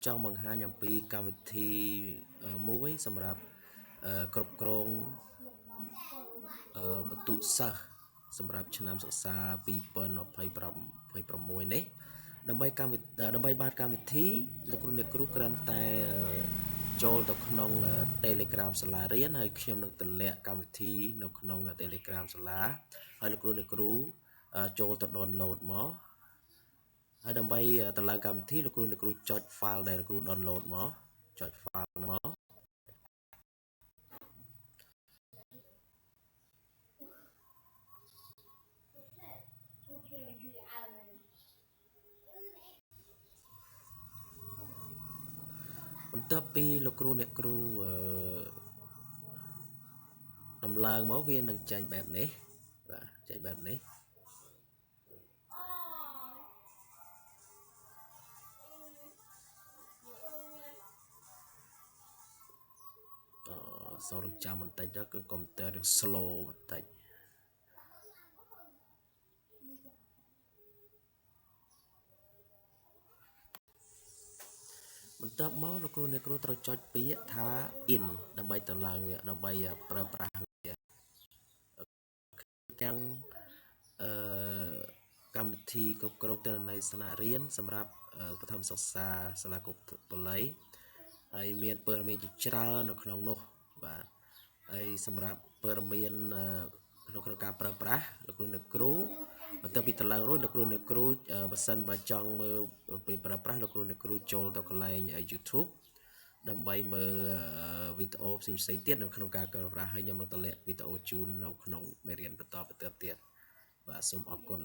trong bằng hai nhằm pi cam vị thi muối sầm rạp cột krong bật tụ sa sầm rạp chân nam sắc xa pi pen ở phải bầm muối nè đâm bay ba cam vị thi lúc này kêuกันแต่ចូលទៅក្នុង Telegram សាលារៀនហើយខ្ញុំនឹងតម្លាក់កម្មវិធីនៅក្នុង Telegram សាលាហើយលោកគ្រូអ្នកគ្រូចូលទៅ download មកហើយដើម្បីតម្លើងកម្មវិធីលោកគ្រូអ្នកគ្រូចុច file ដែលលោកគ្រូ download មកចុច file មកបន្ទាប់ពីលោកគ្រូអ្នកគ្រូដំឡើងមកវានឹងចេញបែបនេះបាទចេញបែបនេះសូមរងចាំបន្តិចទៅគឺកុំព្យូទ័រនឹង slow បន្តិចបន្ទាប់មកលោកគ្រូអ្នកគ្រូត្រូវចុចពាក្យថា in ដើម្បីតម្លើងវាដើម្បីប្រើប្រាស់វាទាំងកម្មវិធីគ្រប់គ្រងទិន្នន័យស្នាក់រៀនសម្រាប់បឋមសិក្សាសាលាគប់បល័យហើយមានព័ត៌មានជាច្រើននៅក្នុងនោះបាទហើយសម្រាប់ព័ត៌មានក្នុងការប្រើប្រាស់លោកគ្រូអ្នកគ្រូបន្ទាប់ពីតម្លើងរួចលោកគ្រូអ្នកគ្រូបើសិនបើចង់មើលពីប្រើប្រាស់លោកគ្រូអ្នកគ្រូចូលទៅកន្លែង YouTube ដើម្បីមើលវីដេអូផ្សេងៗទៀតនៅក្នុងការប្រើប្រាស់ហើយខ្ញុំនឹងតម្លាក់វីដេអូជូននៅក្នុងមេរៀនបន្តទៀតបាទសូមអរគុណ